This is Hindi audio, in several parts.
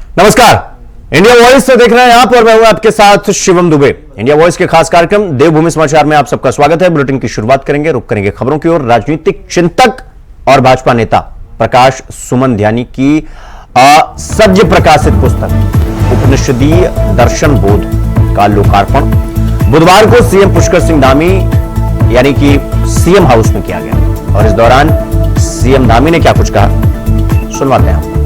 नमस्कार, इंडिया वॉइस से देख रहे हैं आप और मैं हूं आपके साथ शिवम दुबे। इंडिया वॉइस के खास कार्यक्रम देवभूमि समाचार में आप सबका स्वागत है। बुलेटिन की शुरुआत करेंगे, रुक करेंगे खबरों की ओर। राजनीतिक चिंतक और भाजपा नेता प्रकाश सुमन ध्यानी की सद्य प्रकाशित पुस्तक उपनिषदीय दर्शन बोध का लोकार्पण बुधवार को सीएम पुष्कर सिंह धामी यानी कि सीएम हाउस में किया गया और इस दौरान सीएम धामी ने क्या कुछ कहा, सुनवाते हैं।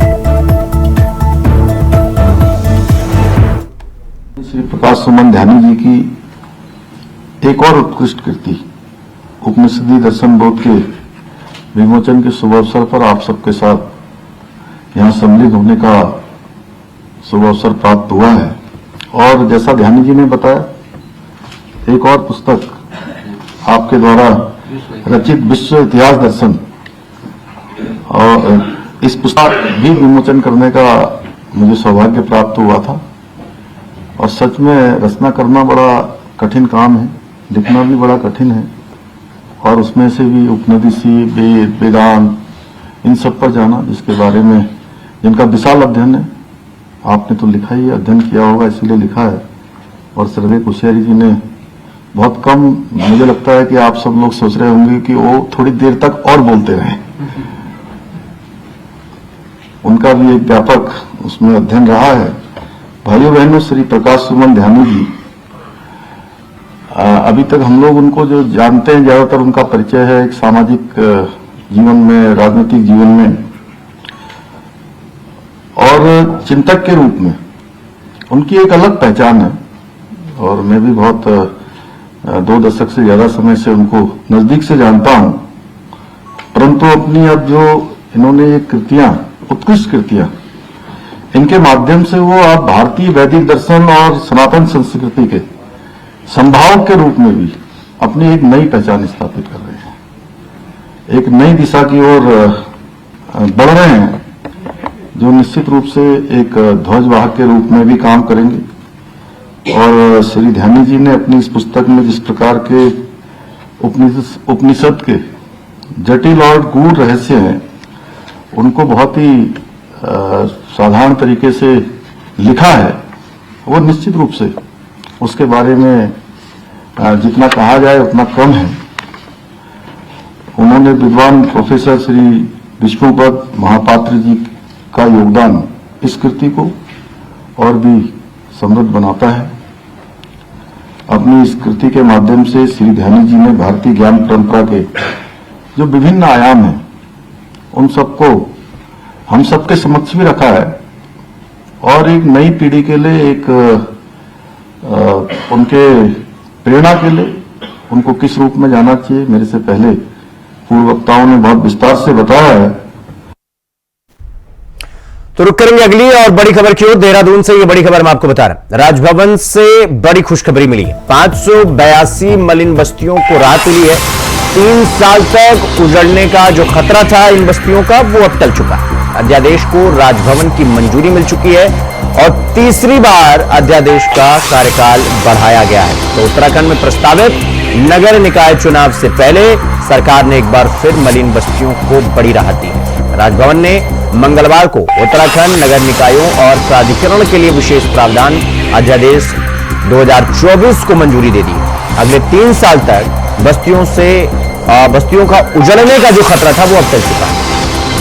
श्री प्रकाश सुमन ध्यानी जी की एक और उत्कृष्ट कृति उपनिषदीय दर्शन बोध के विमोचन के शुभ अवसर पर आप सबके साथ यहां सम्मिलित होने का शुभ अवसर प्राप्त हुआ है। और जैसा ध्यानी जी ने बताया, एक और पुस्तक आपके द्वारा रचित विश्व इतिहास दर्शन, और इस पुस्तक भी विमोचन करने का मुझे सौभाग्य प्राप्त हुआ था। और सच में रचना करना बड़ा कठिन काम है, लिखना भी बड़ा कठिन है, और उसमें से भी उपनिषद, वेद, वेदांत इन सब पर जाना, जिसके बारे में जिनका विशाल अध्ययन है। आपने तो लिखा ही, अध्ययन किया होगा इसीलिए लिखा है। और सर्वे कुशेरी जी ने बहुत कम, मुझे लगता है कि आप सब लोग सोच रहे होंगे कि वो थोड़ी देर तक और बोलते रहे। उनका भी एक व्यापक उसमें अध्ययन रहा है। भाइयों बहनों, श्री प्रकाश सुमन ध्यानी जी, अभी तक हम लोग उनको जो जानते हैं, ज्यादातर उनका परिचय है एक सामाजिक जीवन में, राजनीतिक जीवन में, और चिंतक के रूप में उनकी एक अलग पहचान है। और मैं भी बहुत 2 दशक से ज्यादा समय से उनको नजदीक से जानता हूं। परंतु अपनी अब जो इन्होंने ये कृतियां, उत्कृष्ट कृतियां, इनके माध्यम से वो आप भारतीय वैदिक दर्शन और सनातन संस्कृति के संभावक के रूप में भी अपनी एक नई पहचान स्थापित कर रहे हैं, एक नई दिशा की ओर बढ़ रहे हैं, जो निश्चित रूप से एक ध्वजवाहक के रूप में भी काम करेंगे। और श्री ध्यानी जी ने अपनी इस पुस्तक में जिस प्रकार के उपनिषद के जटिल और गूढ़ रहस्य हैं, उनको बहुत ही साधारण तरीके से लिखा है। वो निश्चित रूप से उसके बारे में जितना कहा जाए उतना कम है। उन्होंने विद्वान प्रोफेसर श्री विष्णुपद महापात्र जी का योगदान इस कृति को और भी समृद्ध बनाता है। अपनी इस कृति के माध्यम से श्री ध्यानी जी ने भारतीय ज्ञान परंपरा के जो विभिन्न आयाम हैं, उन सबको हम सबके समक्ष भी रखा है। और एक नई पीढ़ी के लिए, एक उनके प्रेरणा के लिए, उनको किस रूप में जाना चाहिए, मेरे से पहले पूर्व वक्ताओं ने बहुत विस्तार से बताया है। तो रुक करेंगे अगली और बड़ी खबर की ओर। देहरादून से ये बड़ी खबर मैं आपको बता रहा हूं। राजभवन से बड़ी खुशखबरी मिली है। 582 मलिन बस्तियों को राहत मिली है। 3 साल तक उजड़ने का जो खतरा था इन बस्तियों का, वो अब टल चुका है। अध्यादेश को राजभवन की मंजूरी मिल चुकी है और तीसरी बार अध्यादेश का कार्यकाल बढ़ाया गया है। तो उत्तराखंड में प्रस्तावित नगर निकाय चुनाव से पहले सरकार ने एक बार फिर मलिन बस्तियों को बड़ी राहत दी है। राजभवन ने मंगलवार को उत्तराखंड नगर निकायों और प्राधिकरण के लिए विशेष प्रावधान अध्यादेश 2024 को मंजूरी दे दी। अगले 3 साल तक बस्तियों का उजड़ने का जो खतरा था वो अब टल चुका है।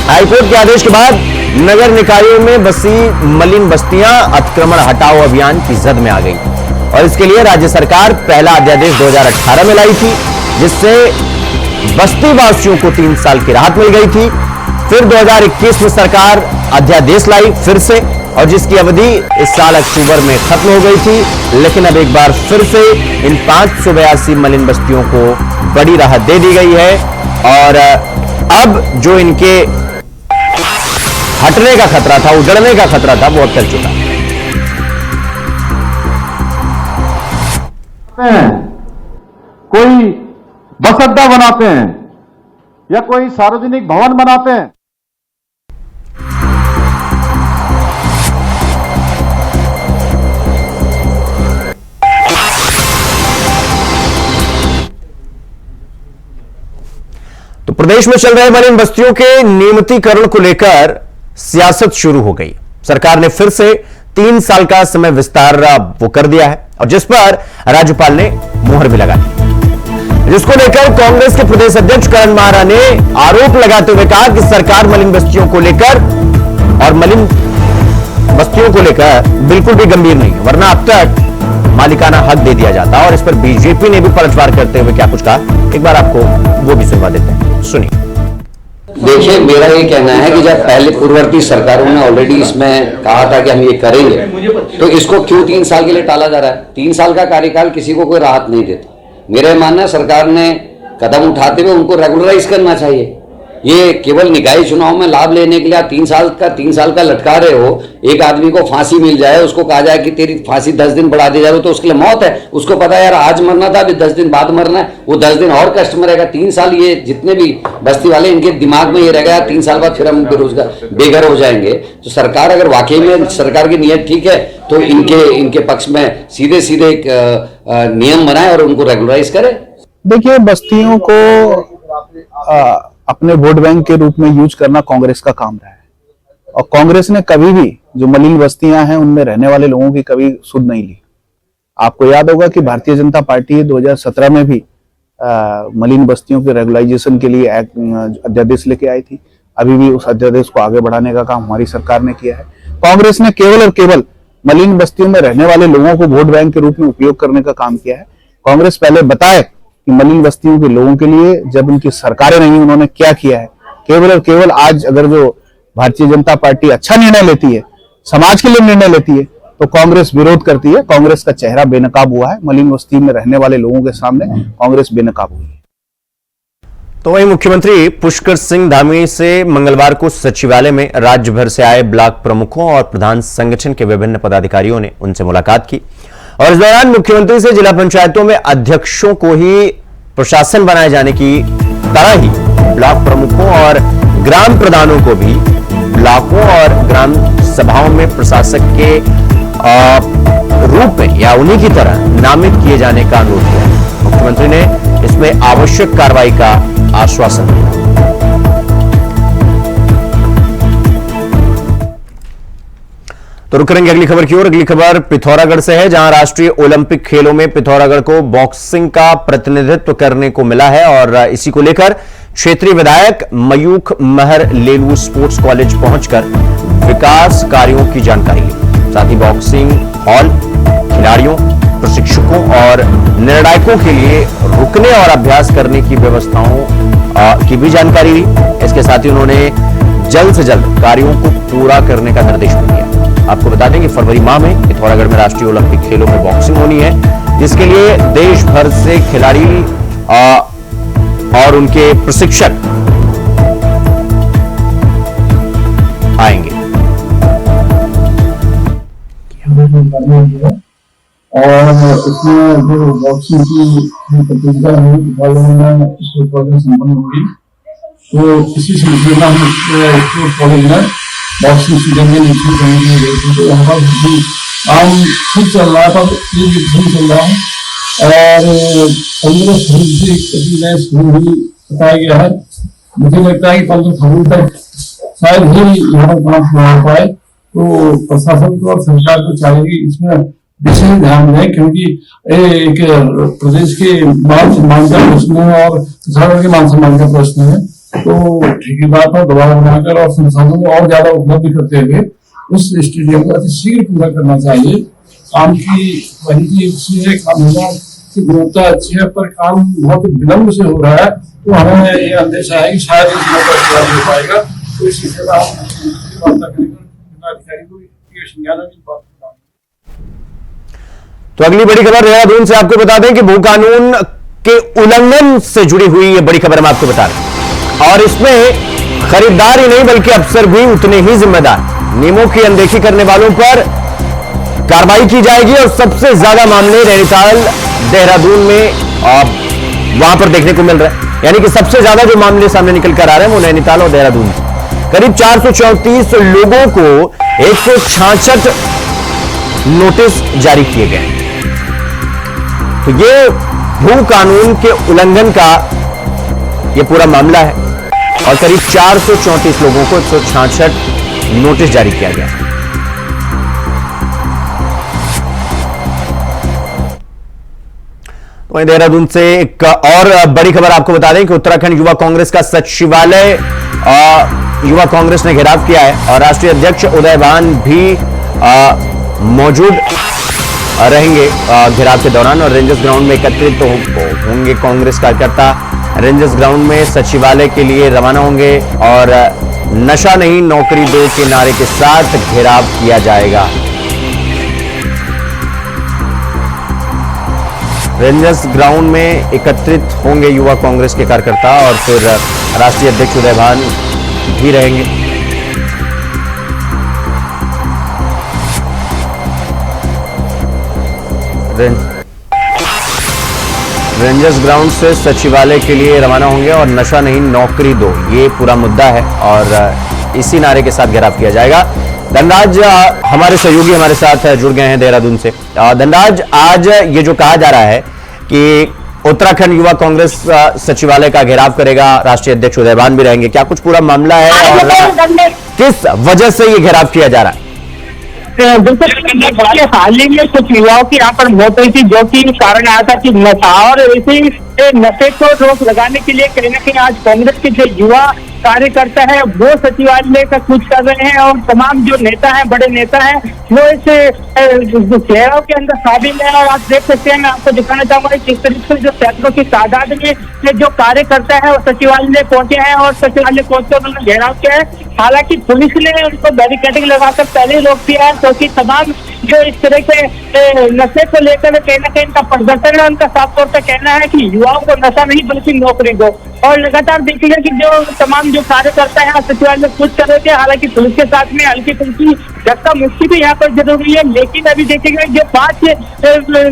हाईकोर्ट के आदेश के बाद नगर निकायों में बसी मलिन बस्तियां अतिक्रमण हटाओ अभियान की जद में आ गई और इसके लिए राज्य सरकार पहला अध्यादेश 2018 में लाई थी, जिससे बस्ती वासियों को 3 साल की राहत मिल गई थी। फिर 2021 में सरकार अध्यादेश लाई फिर से, और जिसकी अवधि इस साल अक्टूबर में खत्म हो गई थी। लेकिन अब एक बार फिर से इन 582 मलिन बस्तियों को बड़ी राहत दे दी गई है और अब जो इनके हटने का खतरा था, उजड़ने का खतरा था, वो अब टल चुका है। कोई बस अड्डा बनाते हैं या कोई सार्वजनिक भवन बनाते हैं। तो प्रदेश में चल रहे मलिन बस्तियों के नियमितीकरण को लेकर सियासत शुरू हो गई। सरकार ने फिर से 3 साल का समय विस्तार वो कर दिया है और जिस पर राज्यपाल ने मुहर भी लगा दी, जिसको लेकर कांग्रेस के प्रदेश अध्यक्ष करण मारा ने आरोप लगाते हुए कहा कि सरकार मलिन बस्तियों को लेकर और मलिन बस्तियों को लेकर बिल्कुल भी गंभीर नहीं है, वरना अब तक मालिकाना हक दे दिया जाता। और इस पर बीजेपी ने भी पलटवार करते हुए क्या कुछ कहा, एक बार आपको वो भी सुनवा देते हैं, सुनिए। देखिए, मेरा ये कहना है कि जब पहले पूर्ववर्ती सरकारों ने ऑलरेडी इसमें कहा था कि हम ये करेंगे, तो इसको क्यों 3 साल के लिए टाला जा रहा है? 3 साल का कार्यकाल किसी को कोई राहत नहीं देता। मेरा मानना है सरकार ने कदम उठाते हुए उनको रेगुलराइज करना चाहिए। ये केवल निकाय चुनाव में लाभ लेने के लिए आप 3 साल का लटका रहे हो। एक आदमी को फांसी मिल जाए, उसको कहा जाए कि तेरी फांसी 10 दिन बढ़ा दी जाए, तो उसके लिए मौत है। उसको पता है यार आज मरना था, अभी 10 दिन बाद मरना है, वो 10 दिन और कष्ट में रहेगा। 3 साल ये जितने भी बस्ती वाले, इनके दिमाग में ये रहेगा 3 साल बाद फिर हम बेघर हो जाएंगे। तो सरकार अगर वाकई में सरकार की नीयत ठीक है तो इनके पक्ष में सीधे सीधे नियम बनाए और उनको रेगुलराइज करे। देखिए, बस्तियों को अपने वोट बैंक के रूप में यूज करना कांग्रेस का काम रहा है और कांग्रेस ने कभी भी जो मलिन बस्तियां हैं उनमें रहने वाले लोगों की कभी सुध नहीं ली। आपको याद होगा कि भारतीय जनता पार्टी 2017 में भी मलिन बस्तियों के रेगुलाइजेशन के लिए अध्यादेश लेके आई थी। अभी भी उस अध्यादेश को आगे बढ़ाने का काम हमारी सरकार ने किया है। कांग्रेस ने केवल और केवल मलिन बस्तियों में रहने वाले लोगों को वोट बैंक के रूप में उपयोग करने का काम किया है। कांग्रेस पहले बताए कि मलिन बस्तियों के लोगों के लिए जब उनकी सरकारें नहीं, उन्होंने क्या किया है। केवल और केवल आज अगर जो भारतीय जनता पार्टी अच्छा निर्णय लेती है, समाज के लिए निर्णय लेती है, तो कांग्रेस विरोध करती है। कांग्रेस का चेहरा बेनकाब हुआ है। मलिन बस्ती में रहने वाले लोगों के सामने कांग्रेस बेनकाब हुई है। तो वहीं मुख्यमंत्री पुष्कर सिंह धामी से मंगलवार को सचिवालय में राज्य भर से आए ब्लॉक प्रमुखों और प्रधान संगठन के विभिन्न पदाधिकारियों ने उनसे मुलाकात की और इस दौरान मुख्यमंत्री से जिला पंचायतों में अध्यक्षों को ही प्रशासन बनाए जाने की तरह ही ब्लॉक प्रमुखों और ग्राम प्रधानों को भी ब्लॉकों और ग्राम सभाओं में प्रशासक के रूप में या उन्हीं की तरह नामित किए जाने का अनुरोध किया। मुख्यमंत्री ने इसमें आवश्यक कार्रवाई का आश्वासन दिया। तो रुक करेंगे अगली खबर की ओर। अगली खबर पिथौरागढ़ से है, जहां राष्ट्रीय ओलंपिक खेलों में पिथौरागढ़ को बॉक्सिंग का प्रतिनिधित्व करने को मिला है और इसी को लेकर क्षेत्रीय विधायक मयूख महर लेलू स्पोर्ट्स कॉलेज पहुंचकर विकास कार्यों की जानकारी ली। साथ ही बॉक्सिंग हॉल, खिलाड़ियों, प्रशिक्षकों और निर्णायकों के लिए रुकने और अभ्यास करने की व्यवस्थाओं की भी जानकारी ली। इसके साथ ही उन्होंने जल्द से जल्द कार्यों को पूरा करने का निर्देश भी दिया। आपको बता दें कि फरवरी माह में पिथौरागढ़ में राष्ट्रीय ओलंपिक खेलों में बॉक्सिंग होनी है, जिसके लिए देश भर से खिलाड़ी और उनके प्रशिक्षक आएंगे। और इसमें जो बॉक्सिंग की प्रतियोगिता हुई संपन्न हुई, तो इसी सिलसिले में हम कॉलेज में बॉक्सिंग सीजन में निश्चित करने के लिए तो यहाँ पर काम खुद चल रहा है, पर ये भी चल रहा है और 15 फरवरी से नए स्कूल भी बताया गया है। मुझे लगता है कि 15 फरवरी तक शायद ही यहाँ पर काम पूरा हो पाए। तो प्रशासन को और सरकार को चाहिए कि इसमें विशेष ध्यान दें, क्योंकि एक प्रदेश के मान सम्मान का प्रश्न है और पिथौरागढ़ के मान सम्मान का प्रश्न है। तो ठेकेदार पर दबाव बनाकर और संसाधनों और ज्यादा उपलब्ध करते हुए उस स्टेडियम को अतिशीघ्र पूरा करना चाहिए। काम की वही काम होगा की गुणवत्ता अच्छी है, पर काम बहुत विलम्ब से हो रहा है। तो हमें ये अंदेशा है कि शायद इस समय पर पूरा हो पाएगा। तो इसी से तो अगली बड़ी खबर देहरादून से आपको बता दें कि भू कानून के उल्लंघन से जुड़ी हुई ये बड़ी खबर हम आपको बता रहे हैं और इसमें खरीदार ही नहीं बल्कि अफसर भी उतने ही जिम्मेदार। नियमों की अनदेखी करने वालों पर कार्रवाई की जाएगी और सबसे ज्यादा मामले नैनीताल, देहरादून में वहां पर देखने को मिल रहा है। यानी कि सबसे ज्यादा जो मामले सामने निकल कर आ रहे हैं वो नैनीताल और देहरादून से। करीब 434 लोगों को 166 नोटिस जारी किए गए। तो ये भू कानून के उल्लंघन का ये पूरा मामला है और करीब 434 लोगों को 166 नोटिस जारी किया गया। वहीं देहरादून से एक और बड़ी खबर आपको बता दें कि उत्तराखंड युवा कांग्रेस का सचिवालय युवा कांग्रेस ने घेराव किया है और राष्ट्रीय अध्यक्ष उदय भान भी मौजूद रहेंगे घेराव के दौरान। और रेंजर्स ग्राउंड में एकत्रित तो होंगे कांग्रेस कार्यकर्ता। रेंजर्स ग्राउंड में सचिवालय के लिए रवाना होंगे और नशा नहीं नौकरी दो के नारे के साथ घेराव किया जाएगा। रेंजर्स ग्राउंड में एकत्रित होंगे युवा कांग्रेस के कार्यकर्ता और फिर राष्ट्रीय अध्यक्ष उदय भान भी रहेंगे। रेंजर्स ग्राउंड से सचिवालय के लिए रवाना होंगे और नशा नहीं नौकरी दो, ये पूरा मुद्दा है और इसी नारे के साथ घेराव किया जाएगा। धनराज हमारे सहयोगी हमारे साथ जुड़ गए हैं देहरादून से। धनराज, आज ये जो कहा जा रहा है कि उत्तराखंड युवा कांग्रेस सचिवालय का घेराव करेगा, राष्ट्रीय अध्यक्ष उदय भान भी रहेंगे, क्या कुछ पूरा मामला है और किस वजह से ये घेराव किया जा रहा है? बिल्कुल, हाल ही में कुछ युवाओं की यहाँ पर मौत हुई थी, जो कि कारण आया था कि नशा, और इसी नशे को रोक लगाने के लिए कहीं ना कहीं आज कांग्रेस के जो युवा कार्यकर्ता है वो सचिवालय का कूच कर रहे हैं और तमाम जो नेता हैं, बड़े नेता हैं, वो इस घेराव के अंदर शामिल है। और आप देख सकते हैं, मैं आपको दिखाना चाहूंगा किस तरीके से जो सैकड़ों की तादाद में जो कार्यकर्ता है वो सचिवालय पहुंचे हैं और सचिवालय पहुंचकर उन्होंने घेराव किया है। हालांकि पुलिस ने उनको बैरिकेडिंग लगाकर पहले रोक दिया है, क्योंकि तमाम जो इस तरह के नशे को लेकर कहीं ना कहीं इनका प्रदर्शन है, उनका साफ तौर पर कहना है कि युवाओं को नशा नहीं बल्कि नौकरी दो। और लगातार देखिएगा कि जो तमाम जो कार्यकर्ता है सचिवालय में कुछ कर रहे थे, हालांकि पुलिस के साथ में हल्की फुल्की धक्का मुक्की भी यहाँ पर जरूरी है। लेकिन अभी देखिएगा जो 5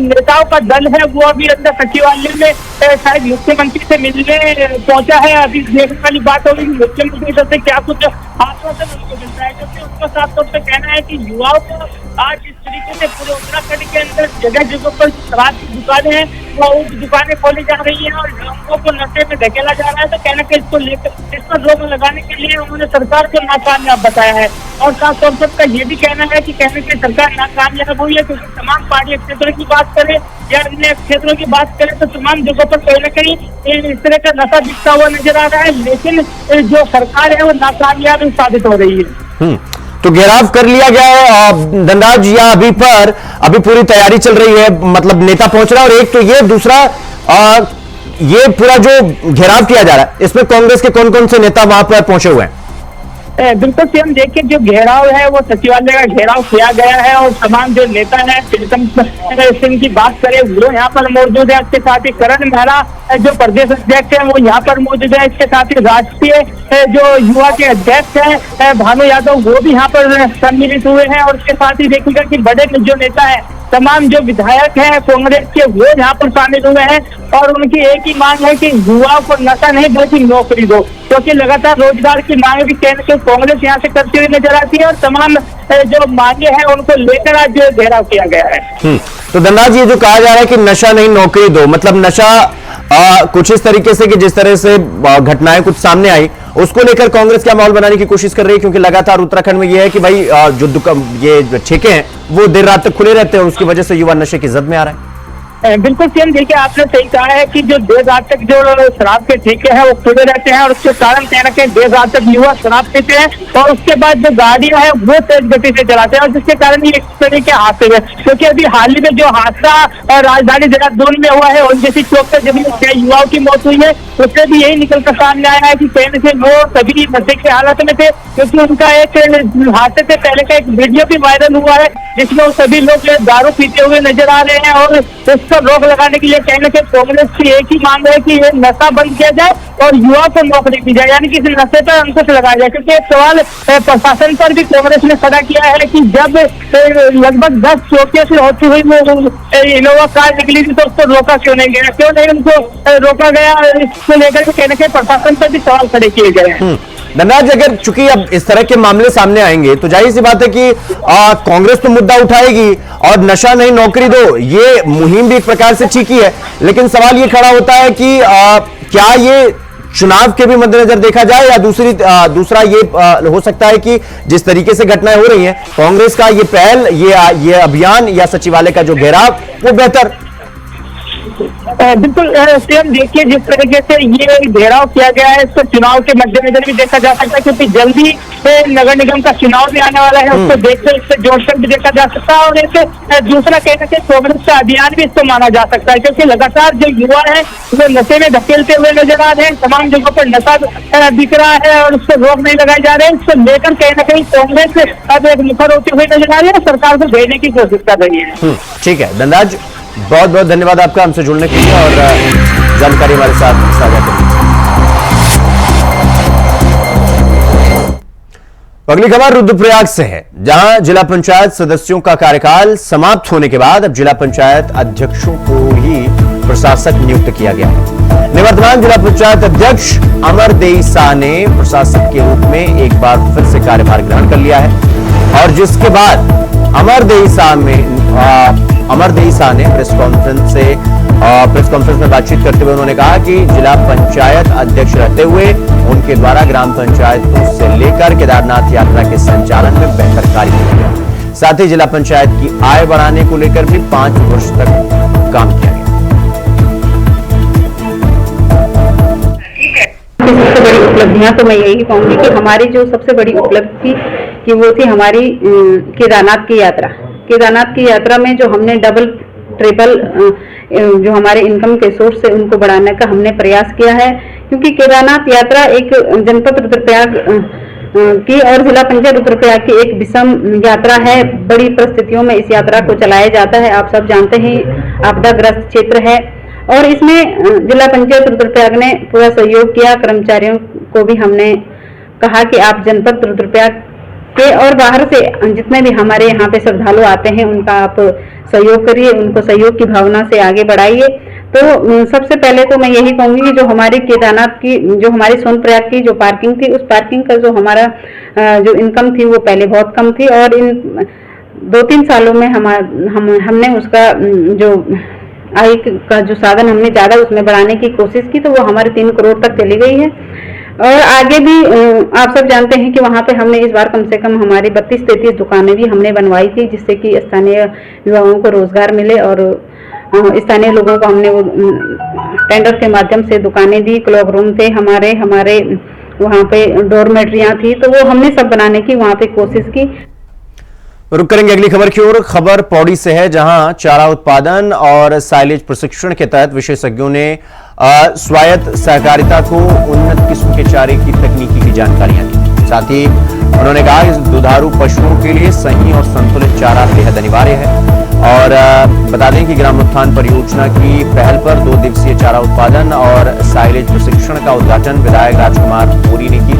नेताओं का दल है वो अभी अंदर सचिवालय में शायद मुख्यमंत्री से मिलने पहुंचा है। अभी देखने वाली बात होगी कि मुख्यमंत्री से क्या कुछ आश्वासन उनको मिलता है, क्योंकि उनका साफ तौर पर कहना है कि युवाओं को आज इस तरीके से पूरे उत्तराखंड के अंदर जगह जगह पर शराब की दुकानें हैं, वो दुकानें खोली जा रही है और लोगों को नशे में धकेला जा रहा है। तो कहना कि इसको लेकर इस पर रोक लगाने के लिए उन्होंने सरकार को नाकामयाब बताया है। और साफ तौर पर ये भी कहना है कि कहने की सरकार नाकामयाब हुई है, क्योंकि तमाम पहाड़ी क्षेत्रों की बात करें या अन्य क्षेत्रों की बात करें तो तमाम जगहों पर कहीं न कहीं इस तरह का नशा दिखता हुआ नजर आ रहा है, लेकिन जो सरकार है वो नाकामयाब साबित हो रही है। तो घेराव कर लिया गया है धनराज, या अभी पूरी तैयारी चल रही है, मतलब नेता पहुंच रहा है और एक तो ये दूसरा ये पूरा जो घेराव किया जा रहा है इसमें कांग्रेस के कौन कौन से नेता वहां पर पहुंचे हुए हैं? बिल्कुल सीएम, देखिए जो घेराव है वो सचिवालय का घेराव किया गया है और तमाम जो नेता है प्रीतम सिंह की बात करें वो यहाँ पर मौजूद है। इसके साथ ही करण मेहरा जो प्रदेश अध्यक्ष है वो यहाँ पर मौजूद है। इसके साथ ही राष्ट्रीय जो युवा के अध्यक्ष है भानु यादव वो भी यहाँ पर सम्मिलित हुए हैं। और इसके साथ ही देखिएगा कि बड़े जो नेता है, तमाम जो विधायक हैं कांग्रेस के वो यहाँ पर शामिल हुए हैं और उनकी एक ही मांग है कि युवाओं को नशा नहीं बल्कि नौकरी दो, क्योंकि लगातार रोजगार की मांग भी कांग्रेस यहाँ से करती हुई नजर आती है और तमाम जो मांगे हैं उनको लेकर आज जो घेराव किया गया है। तो धनराज, ये जो कहा जा रहा है कि नशा नहीं नौकरी दो, मतलब नशा कुछ इस तरीके से कि जिस तरह से घटनाएं कुछ सामने आई उसको लेकर कांग्रेस क्या माहौल बनाने की कोशिश कर रही है, क्योंकि लगातार उत्तराखंड में ये है कि भाई ये ठेके हैं वो देर रात तक खुले रहते हैं और उसकी वजह से युवा नशे की जद में आ रहा है। बिल्कुल सीएम, देखिए आपने सही कहा है कि जो देर रात तक जो शराब के ठेके हैं वो खुले रहते हैं और उसके कारण कहना कि देर रात तक युवा शराब पीते हैं और उसके बाद जो गाड़ियां हैं वो तेज गति से चलाते हैं और जिसके कारण ये इस तरह के हादसे हुए। क्योंकि अभी हाल ही में जो हादसा राजधानी देहरादून में हुआ है और जैसी चौक पर जब युवाओं की मौत हुई है उससे भी यही निकल कर सामने आया है कि कहने से वो सभी नशे के हालत में थे, क्योंकि उनका एक हादसे से पहले का एक वीडियो भी वायरल हुआ है जिसमें वो सभी लोग दारू पीते हुए नजर आ रहे हैं। और पर रोक लगाने के लिए कहने के कांग्रेस की एक ही मांग है कि ये नशा बंद किया जाए और युवाओं को नौकरी दी जाए, यानी कि इस नशे पर अंकुश लगाया जाए। क्योंकि एक सवाल प्रशासन पर भी कांग्रेस ने खड़ा किया है कि जब लगभग 10 चौकियों से होती हुई वो इनोवा कार निकली थी तो उसको रोका क्यों नहीं गया, क्यों नहीं उनको रोका गया, इसको लेकर के कहने के प्रशासन पर भी सवाल खड़े किए गए हैं। धनराज, अगर चूंकि अब इस तरह के मामले सामने आएंगे तो जाहिर सी बात है कि कांग्रेस तो मुद्दा उठाएगी और नशा नहीं नौकरी दो ये मुहिम भी एक प्रकार से ठीक ही है, लेकिन सवाल ये खड़ा होता है कि क्या ये चुनाव के भी मद्देनजर देखा जाए या दूसरा ये हो सकता है कि जिस तरीके से घटनाएं हो रही हैं कांग्रेस का ये पहल ये अभियान या सचिवालय का जो घेराव वो बेहतर। बिल्कुल सीएम, देखिए जिस तरीके से ये घेराव किया गया है इसको चुनाव के मद्देनजर भी देखा जा सकता है, क्योंकि जल्दी नगर निगम का चुनाव भी आने वाला है, उसको देखते इससे जोड़कर भी देखा जा सकता है। और एक दूसरा कहना कि कांग्रेस का अभियान भी इसको माना जा सकता है, क्योंकि लगातार जो युवा है वो नशे में धकेलते हुए नजर आ रहे हैं, तमाम जगहों पर नशा दिख रहा है और उसको रोक नहीं लगाई जा रहे हैं। इसको लेकर कहीं ना कहीं कांग्रेस अब एक मुखर होते हुए नजर आ रही है, सरकार को भेजने की कोशिश कर रही है। ठीक है धनराज, बहुत बहुत धन्यवाद आपका हमसे जुड़ने के लिए और जानकारी हमारे साथ साझा करने। अगली खबर रुद्रप्रयाग से है, जहां जिला पंचायत सदस्यों का कार्यकाल समाप्त होने के बाद अब जिला पंचायत अध्यक्षों को ही प्रशासक नियुक्त किया गया है। निवर्तमान जिला पंचायत अध्यक्ष अमरदेई शाह ने प्रशासक के रूप में एक बार फिर से कार्यभार ग्रहण कर लिया है और जिसके बाद अमरदेई शाह ने प्रेस कॉन्फ्रेंस में बातचीत करते हुए उन्होंने कहा कि जिला पंचायत अध्यक्ष रहते हुए उनके द्वारा ग्राम पंचायतों से लेकर केदारनाथ यात्रा के संचालन में बेहतर कार्य किया गया। साथ ही जिला पंचायत की आय बढ़ाने को लेकर भी 5 वर्ष तक काम किया गया। सबसे बड़ी उपलब्धियां तो मैं यही कहूंगी कि हमारी जो सबसे बड़ी उपलब्धि कि वो थी हमारी केदारनाथ की यात्रा। केदारनाथ की यात्रा में जो हमने डबल ट्रिपल जो हमारे इनकम के सोर्स है उनको बढ़ाने का हमने प्रयास किया है, क्योंकि केदारनाथ यात्रा एक जनपद रुद्रप्रयाग की और जिला पंचायत रुद्रप्रयाग की एक विषम यात्रा है। बड़ी परिस्थितियों में इस यात्रा को चलाया जाता है, आप सब जानते हैं आपदाग्रस्त क्षेत्र है और इसमें जिला पंचायत रुद्रप्रयाग ने पूरा सहयोग किया। कर्मचारियों को भी हमने कहा कि आप जनपद रुद्रप्रयाग के और बाहर से जितने भी हमारे यहाँ पे श्रद्धालु आते हैं उनका आप सहयोग करिए, उनको सहयोग की भावना से आगे बढ़ाइए। तो सबसे पहले तो मैं यही कहूंगी कि जो हमारी केदारनाथ की जो हमारी सोनप्रयाग की जो पार्किंग थी, उस पार्किंग का जो हमारा जो इनकम थी वो पहले बहुत कम थी और इन 2-3 सालों में हमने उसका जो आय का जो साधन हमने ज्यादा उसमें बढ़ाने की कोशिश की, तो वो हमारे 3 करोड़ तक चली गई है। और आगे भी आप सब जानते हैं कि वहाँ पे हमने इस बार कम से कम हमारी 32-33 दुकानें भी हमने बनवाई थी, जिससे कि स्थानीय युवाओं को रोजगार मिले और स्थानीय लोगों को हमने वो टेंडर के माध्यम से दुकानें दी। क्लॉक रूम थे हमारे वहाँ पे डोरमेट्रियाँ थी, तो वो हमने सब बनाने की वहाँ पे कोशिश की। रुक करेंगे अगली खबर की ओर। खबर पौड़ी से है, जहां चारा उत्पादन और साइलेज प्रशिक्षण के तहत विशेषज्ञों ने स्वायत्त सहकारिता को उन्नत किस्म के चारे की तकनीकी की जानकारियां दी। साथ ही उन्होंने कहा कि दुधारू पशुओं के लिए सही और संतुलित चारा बेहद अनिवार्य है। और बता दें कि ग्राम उत्थान परियोजना की पहल पर 2 दिवसीय चारा उत्पादन और साइलेज प्रशिक्षण का उद्घाटन विधायक राजकुमार पुरी ने की।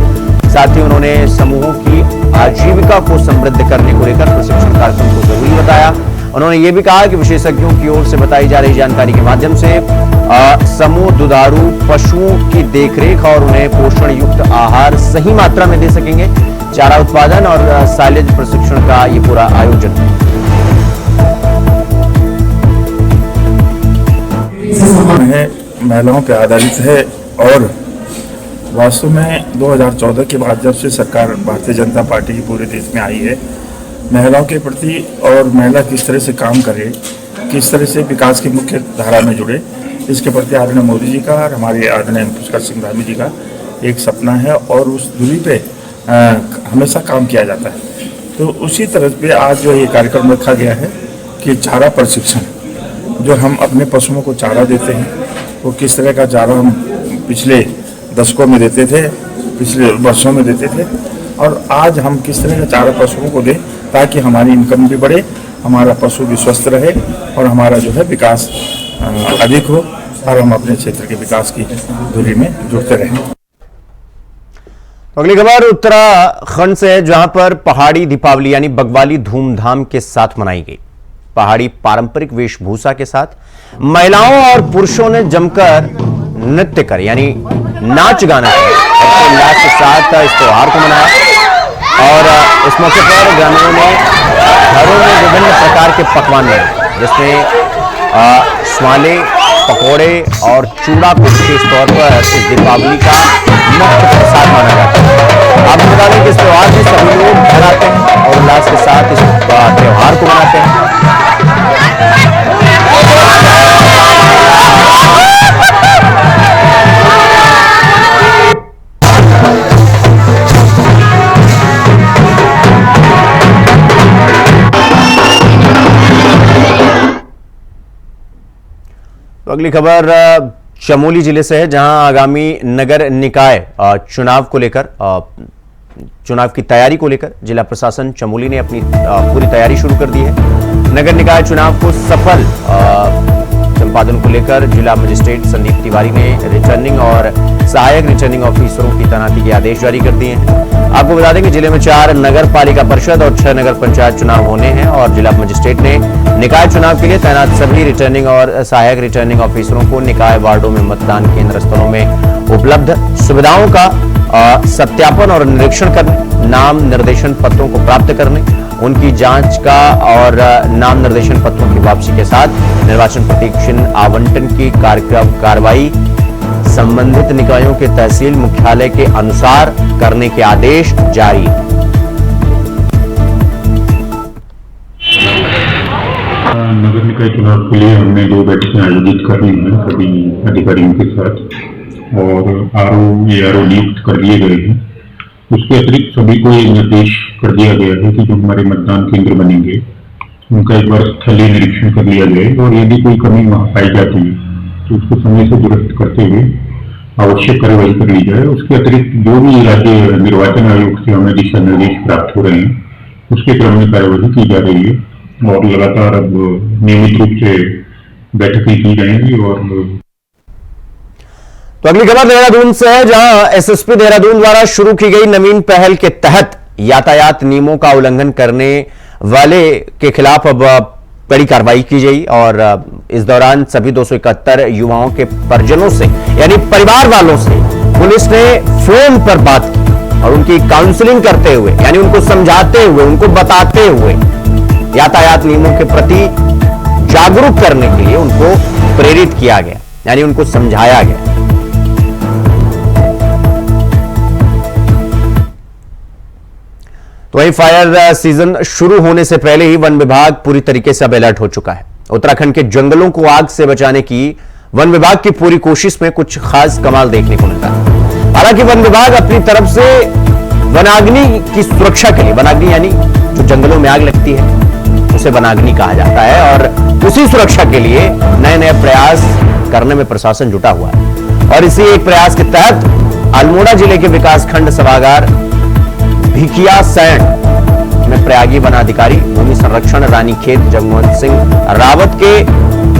साथ ही उन्होंने समूहों की आजीविका को समृद्ध करने को लेकर प्रशिक्षण कार्यक्रम को जरूरी बताया। उन्होंने ये भी कहा कि विशेषज्ञों की ओर से बताई जा रही जानकारी के माध्यम से समूह दुधारू पशुओं की देखरेख और उन्हें पोषण युक्त आहार सही मात्रा में दे सकेंगे। चारा उत्पादन और साइलेज प्रशिक्षण का ये पूरा आयोजन है, महिलाओं पर आधारित है और वास्तव में 2014 के बाद जब से सरकार भारतीय जनता पार्टी की पूरे देश में आई है, महिलाओं के प्रति और महिला किस तरह से काम करे, किस तरह से विकास की मुख्य धारा में जुड़े, इसके प्रति आदरणीय मोदी जी का और हमारे आदरणीय पुष्कर सिंह धामी जी का एक सपना है और उस दूरी पे हमेशा काम किया जाता है। तो उसी तरह पे आज जो ये कार्यक्रम रखा गया है कि चारा प्रशिक्षण, जो हम अपने पशुओं को चारा देते हैं वो किस तरह का चारा हम पिछले दशकों में देते थे, पिछले वर्षों में देते थे और आज हम किस तरह का चारा पशुओं को दें ताकि हमारी इनकम भी बढ़े, हमारा पशु भी स्वस्थ रहे और हमारा जो है विकास अधिक हो और हम अपने क्षेत्र के विकास की धुरी में जुड़ते रहें। अगली खबर उत्तराखंड से है, जहां पर पहाड़ी दीपावली यानी बग्वाली धूमधाम के साथ मनाई गई। पहाड़ी पारंपरिक वेशभूषा के साथ महिलाओं और पुरुषों ने जमकर नृत्य कर यानी नाच गाना किया। उल्लास के साथ इस त्योहार को मनाया और इस मौके पर ग्रामीणों ने घरों में विभिन्न प्रकार के पकवान बनाए, जिसमें स्वाले, पकौड़े और चूड़ा को विशेष तौर पर इस दीपावली का मुख्य प्रसाद माना जाता है। आपको बता दें कि इस त्योहार में सभी लोग घर आते हैं और उल्लास के साथ इस त्योहार को मनाते हैं। तो अगली खबर चमोली जिले से है, जहां आगामी नगर निकाय चुनाव को लेकर चुनाव की तैयारी को लेकर जिला प्रशासन चमोली ने अपनी पूरी तैयारी शुरू कर दी है। नगर निकाय चुनाव को सफल संपादन को लेकर जिला मजिस्ट्रेट संदीप तिवारी ने रिटर्निंग और सहायक रिटर्निंग ऑफिसरों की तैनाती के आदेश जारी कर दिए हैं। आपको बता दें कि जिले में 4 नगर पालिका परिषद और 6 नगर पंचायत चुनाव होने हैं और जिला मजिस्ट्रेट ने निकाय चुनाव के लिए तैनात सभी रिटर्निंग और सहायक रिटर्निंग ऑफिसरों को निकाय वार्डों में मतदान केंद्र स्थलों में उपलब्ध सुविधाओं का सत्यापन और निरीक्षण करने, नाम निर्देशन पत्रों को प्राप्त करने, उनकी जांच का और नाम निर्देशन पत्रों की वापसी के साथ निर्वाचन प्रतीक चिन्ह आवंटन की कार्रवाई संबंधित निकायों के तहसील मुख्यालय के अनुसार करने के आदेश जारी। नगर निकाय चुनाव के लिए हमने 2 बैठकें आयोजित करनी है सभी अधिकारियों के साथ और आरओ नियुक्त कर दिए गए हैं। उसके अतिरिक्त सभी को ये निर्देश कर दिया गया है कि जो हमारे मतदान केंद्र बनेंगे उनका एक बार स्थलीय निरीक्षण कर लिया जाए और यदि कोई कमी वहां पाई जाती है तो उसको समय से दुरुस्त करते हुए आवश्यक कार्रवाई कर ली जाए। उसके अतिरिक्त जो भी राज्य निर्वाचन आयोग से हमें दिशा निर्देश प्राप्त हो रहे हैं उसके क्रम में कार्रवाई की जा रही है और लगातार अब नियमित रूप से बैठकें की जाएंगी। और तो अगली खबर देहरादून से है, जहां एसएसपी देहरादून द्वारा शुरू की गई नवीन पहल के तहत यातायात नियमों का उल्लंघन करने वाले के खिलाफ अब बड़ी कार्रवाई की गई और इस दौरान सभी 271 युवाओं के परिजनों से यानी परिवार वालों से पुलिस ने फोन पर बात की और उनकी काउंसलिंग करते हुए यानी उनको समझाते हुए, उनको बताते हुए यातायात नियमों के प्रति जागरूक करने के लिए उनको प्रेरित किया गया, यानी उनको समझाया गया। तो वहीं फायर सीजन शुरू होने से पहले ही वन विभाग पूरी तरीके से अब अलर्ट हो चुका है। उत्तराखंड के जंगलों को आग से बचाने की वन विभाग की पूरी कोशिश में कुछ खास कमाल देखने को मिलता है। हालांकि वन विभाग अपनी तरफ से वनाग्नि की सुरक्षा के लिए, वनाग्नि यानी जो जंगलों में आग लगती है उसे वनाग्नि कहा जाता है, और उसी सुरक्षा के लिए नए नए प्रयास करने में प्रशासन जुटा हुआ है। और इसी एक प्रयास के तहत अल्मोड़ा जिले के विकासखंड सभागार भिकिया सैंड में प्रयागी वनाधिकारी भूमि संरक्षण रानीखेत जगमोहन सिंह रावत के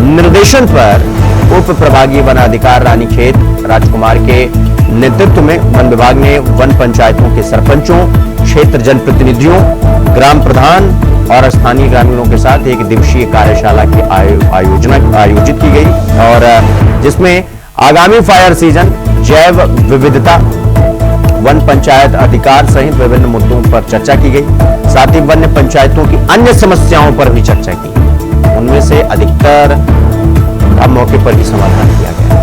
निर्देशन पर उप प्रभागीय वनाधिकारी रानीखेत राजकुमार के नेतृत्व में वन विभाग ने वन पंचायतों के सरपंचों, क्षेत्र जनप्रतिनिधियों, ग्राम प्रधान और स्थानीय ग्रामीणों के साथ एक दिवसीय कार्यशाला की आयोजित की गई और जिसमें आगामी फायर सीजन, जैव विविधता, वन पंचायत अधिकार सहित विभिन्न मुद्दों पर चर्चा की गई। साथ ही वन्य पंचायतों की अन्य समस्याओं पर भी चर्चा की। उनमें से अधिकतर का मौके पर ही समाधान किया गया।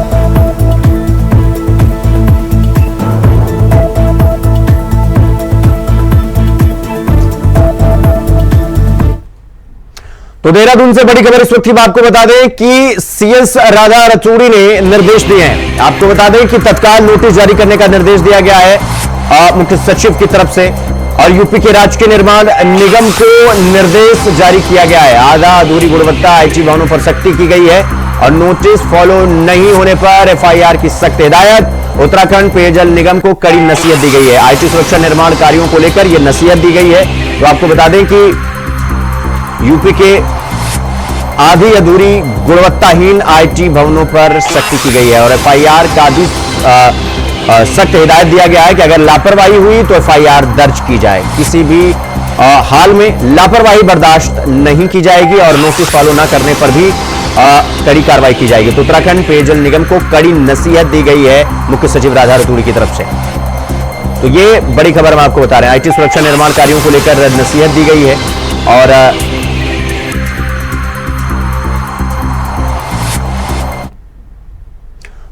तो देहरादून से बड़ी खबर इस वक्त की आपको बता दें कि सीएस राधा रतूड़ी ने निर्देश दिए हैं। आपको बता दें कि तत्काल नोटिस जारी करने का निर्देश दिया गया है मुख्य सचिव की तरफ से और यूपी के राजकीय निर्माण निगम को निर्देश जारी किया गया है। आधा अधूरी गुणवत्ता आईटी भवनों पर सख्ती की गई है और नोटिस फॉलो नहीं होने पर एफआईआर की सख्त हिदायत। उत्तराखंड पेयजल निगम को कड़ी नसीहत दी गई है। आईटी सुरक्षा निर्माण कार्यों को लेकर यह नसीहत दी गई है। तो आपको बता दें कि यूपी के आधी अधूरी गुणवत्ताहीन आईटी भवनों पर सख्ती की गई है और एफआईआर का भी सख्त हिदायत दिया गया है कि अगर लापरवाही हुई तो एफआईआर दर्ज की जाए। किसी भी हाल में लापरवाही बर्दाश्त नहीं की जाएगी और नोटिस फॉलो न करने पर भी कड़ी कार्रवाई की जाएगी। तो उत्तराखंड पेयजल निगम को कड़ी नसीहत दी गई है मुख्य सचिव राधा रतूड़ी की तरफ से। तो ये बड़ी खबर हम आपको बता रहे हैं। आईटी सुरक्षा निर्माण कार्यों को लेकर नसीहत दी गई है और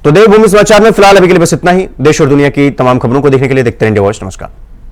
तो देवभूमि समाचार में फिलहाल अभी के लिए बस इतना ही। देश और दुनिया की तमाम खबरों को देखने के लिए देखते रहिए इंडिया वॉइस। नमस्कार।